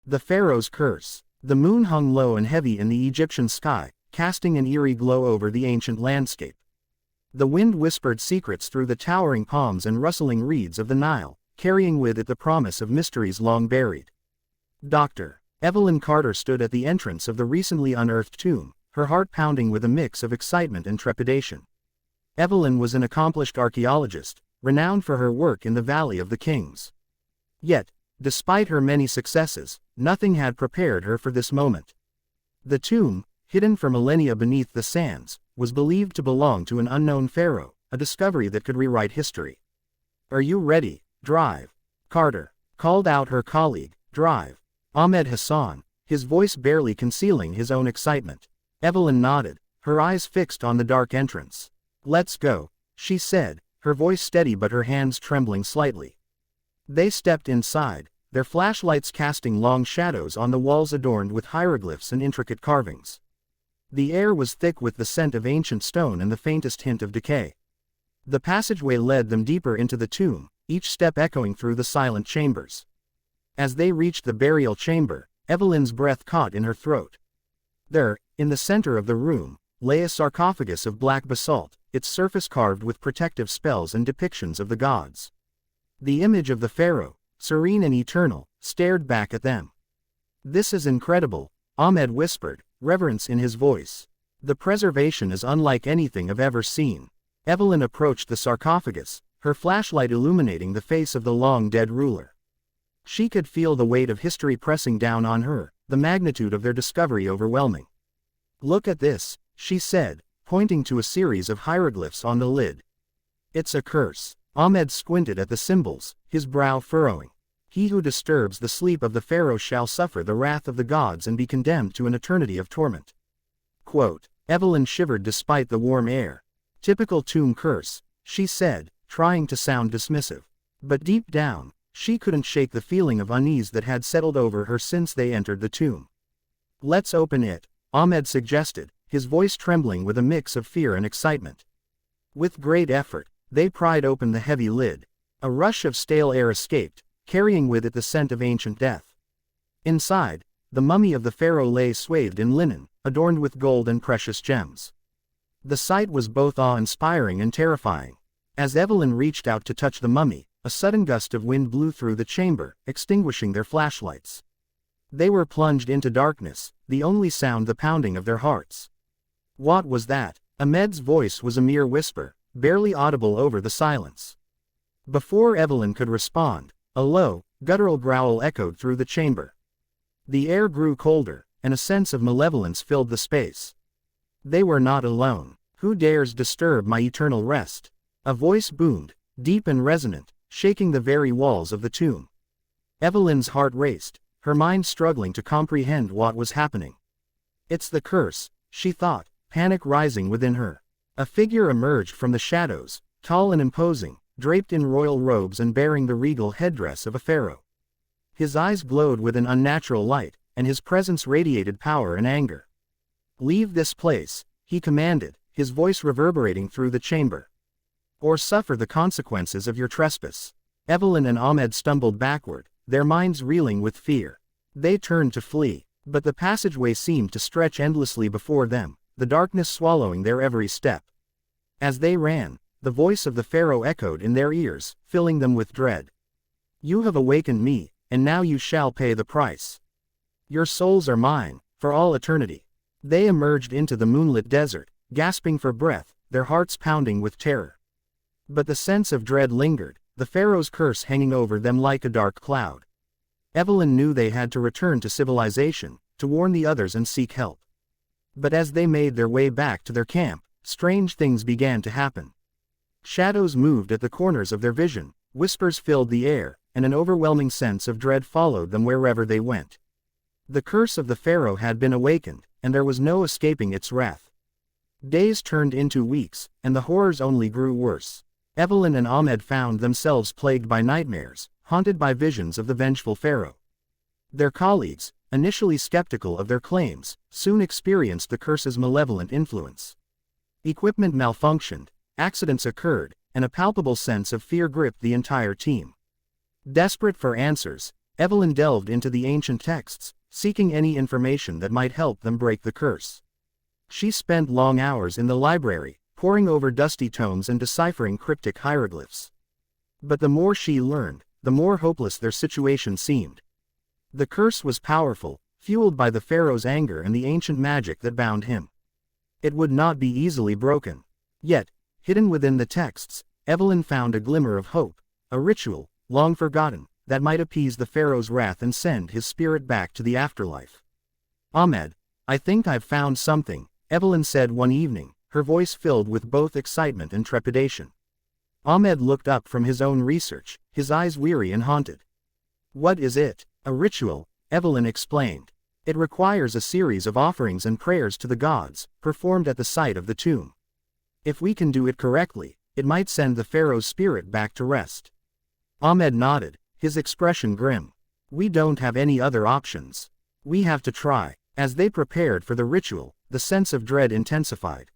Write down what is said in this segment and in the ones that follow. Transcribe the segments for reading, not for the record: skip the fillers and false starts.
The Pharaoh's Curse. The moon hung low and heavy in the Egyptian sky, casting an eerie glow over the ancient landscape. The wind whispered secrets through the towering palms and rustling reeds of the Nile, carrying with it the promise of mysteries long buried. Dr. Evelyn Carter stood at the entrance of the recently unearthed tomb, her heart pounding with a mix of excitement and trepidation. Evelyn was an accomplished archaeologist, renowned for her work in the Valley of the Kings. Yet, despite her many successes, nothing had prepared her for this moment. The tomb, hidden for millennia beneath the sands, was believed to belong to an unknown pharaoh, a discovery that could rewrite history. "Are you ready, Drive?" Carter called out her colleague, Drive. Ahmed Hassan, his voice barely concealing his own excitement. Evelyn nodded, her eyes fixed on the dark entrance. "Let's go," she said, her voice steady but her hands trembling slightly. They stepped inside, their flashlights casting long shadows on the walls adorned with hieroglyphs and intricate carvings. The air was thick with the scent of ancient stone and the faintest hint of decay. The passageway led them deeper into the tomb, each step echoing through the silent chambers. As they reached the burial chamber, Evelyn's breath caught in her throat. There, in the center of the room, lay a sarcophagus of black basalt, its surface carved with protective spells and depictions of the gods. The image of the pharaoh, serene and eternal, stared back at them. "This is incredible," Ahmed whispered, reverence in his voice. "The preservation is unlike anything I've ever seen." Evelyn approached the sarcophagus, her flashlight illuminating the face of the long-dead ruler. She could feel the weight of history pressing down on her, the magnitude of their discovery overwhelming. "Look at this," she said, pointing to a series of hieroglyphs on the lid. "It's a curse." Ahmed squinted at the symbols, his brow furrowing. "He who disturbs the sleep of the pharaoh shall suffer the wrath of the gods and be condemned to an eternity of torment." Quote. Evelyn shivered despite the warm air. "Typical tomb curse," she said, trying to sound dismissive. But deep down, she couldn't shake the feeling of unease that had settled over her since they entered the tomb. "Let's open it," Ahmed suggested, his voice trembling with a mix of fear and excitement. With great effort, they pried open the heavy lid. A rush of stale air escaped, carrying with it the scent of ancient death. Inside, the mummy of the pharaoh lay swathed in linen, adorned with gold and precious gems. The sight was both awe-inspiring and terrifying. As Evelyn reached out to touch the mummy, a sudden gust of wind blew through the chamber, extinguishing their flashlights. They were plunged into darkness, the only sound the pounding of their hearts. "What was that?" Ahmed's voice was a mere whisper, barely audible over the silence. Before Evelyn could respond, a low, guttural growl echoed through the chamber. The air grew colder, and a sense of malevolence filled the space. They were not alone. "Who dares disturb my eternal rest?" A voice boomed, deep and resonant, shaking the very walls of the tomb. Evelyn's heart raced, her mind struggling to comprehend what was happening. "It's the curse," she thought, panic rising within her. A figure emerged from the shadows, tall and imposing, draped in royal robes and bearing the regal headdress of a pharaoh. His eyes glowed with an unnatural light, and his presence radiated power and anger. "Leave this place," he commanded, his voice reverberating through the chamber. "Or suffer the consequences of your trespass." Evelyn and Ahmed stumbled backward, their minds reeling with fear. They turned to flee, but the passageway seemed to stretch endlessly before them, the darkness swallowing their every step. As they ran, the voice of the pharaoh echoed in their ears, filling them with dread. "You have awakened me, and now you shall pay the price. Your souls are mine, for all eternity." They emerged into the moonlit desert, gasping for breath, their hearts pounding with terror. But the sense of dread lingered, the pharaoh's curse hanging over them like a dark cloud. Evelyn knew they had to return to civilization, to warn the others and seek help. But as they made their way back to their camp, strange things began to happen. Shadows moved at the corners of their vision, whispers filled the air, and an overwhelming sense of dread followed them wherever they went. The curse of the pharaoh had been awakened, and there was no escaping its wrath. Days turned into weeks, and the horrors only grew worse. Evelyn and Ahmed found themselves plagued by nightmares, haunted by visions of the vengeful pharaoh. Their colleagues, initially skeptical of their claims, soon experienced the curse's malevolent influence. Equipment malfunctioned, accidents occurred, and a palpable sense of fear gripped the entire team. Desperate for answers, Evelyn delved into the ancient texts, seeking any information that might help them break the curse. She spent long hours in the library, poring over dusty tomes and deciphering cryptic hieroglyphs. But the more she learned, the more hopeless their situation seemed. The curse was powerful, fueled by the Pharaoh's anger and the ancient magic that bound him. It would not be easily broken. Yet, hidden within the texts, Evelyn found a glimmer of hope, a ritual, long forgotten, that might appease the Pharaoh's wrath and send his spirit back to the afterlife. "Ahmed, I think I've found something," Evelyn said one evening, her voice filled with both excitement and trepidation. Ahmed looked up from his own research, his eyes weary and haunted. "What is it?" "A ritual," Evelyn explained. "It requires a series of offerings and prayers to the gods, performed at the site of the tomb. If we can do it correctly, it might send the Pharaoh's spirit back to rest." Ahmed nodded, his expression grim. "We don't have any other options. We have to try." As they prepared for the ritual, the sense of dread intensified.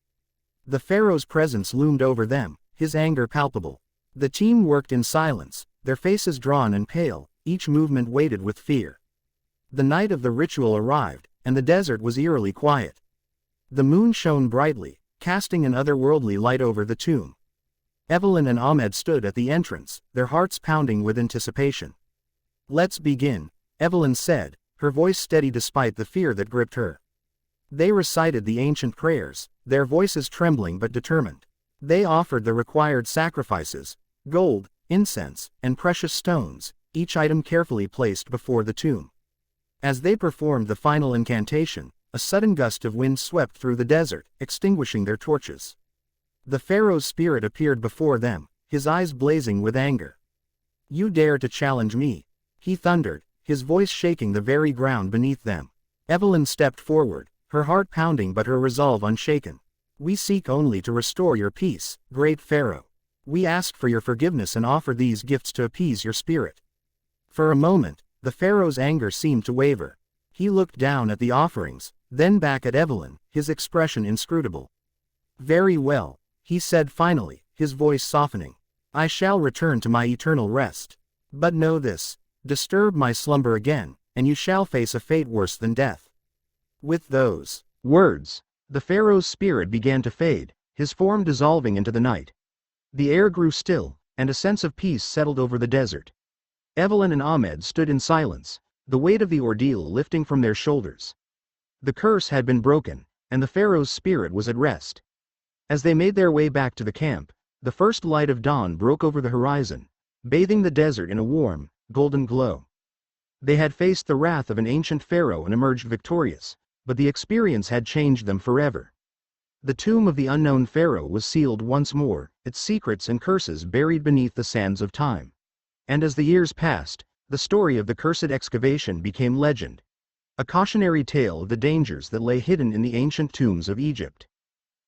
The Pharaoh's presence loomed over them, his anger palpable. The team worked in silence, their faces drawn and pale, each movement weighted with fear. The night of the ritual arrived, and the desert was eerily quiet. The moon shone brightly, casting an otherworldly light over the tomb. Evelyn and Ahmed stood at the entrance, their hearts pounding with anticipation. "Let's begin," Evelyn said, her voice steady despite the fear that gripped her. They recited the ancient prayers, their voices trembling but determined. They offered the required sacrifices, gold, incense, and precious stones, each item carefully placed before the tomb. As they performed the final incantation, a sudden gust of wind swept through the desert, extinguishing their torches. The Pharaoh's spirit appeared before them, his eyes blazing with anger. "You dare to challenge me?" he thundered, his voice shaking the very ground beneath them. Evelyn stepped forward, her heart pounding but her resolve unshaken. "We seek only to restore your peace, great Pharaoh. We ask for your forgiveness and offer these gifts to appease your spirit." For a moment, the Pharaoh's anger seemed to waver. He looked down at the offerings, then back at Evelyn, his expression inscrutable. "Very well," he said finally, his voice softening. "I shall return to my eternal rest. But know this, disturb my slumber again, and you shall face a fate worse than death." With those words, the Pharaoh's spirit began to fade, his form dissolving into the night. The air grew still, and a sense of peace settled over the desert. Evelyn and Ahmed stood in silence, the weight of the ordeal lifting from their shoulders. The curse had been broken, and the Pharaoh's spirit was at rest. As they made their way back to the camp, the first light of dawn broke over the horizon, bathing the desert in a warm, golden glow. They had faced the wrath of an ancient pharaoh and emerged victorious, but the experience had changed them forever. The tomb of the unknown pharaoh was sealed once more, its secrets and curses buried beneath the sands of time. And as the years passed, the story of the cursed excavation became legend, a cautionary tale of the dangers that lay hidden in the ancient tombs of Egypt.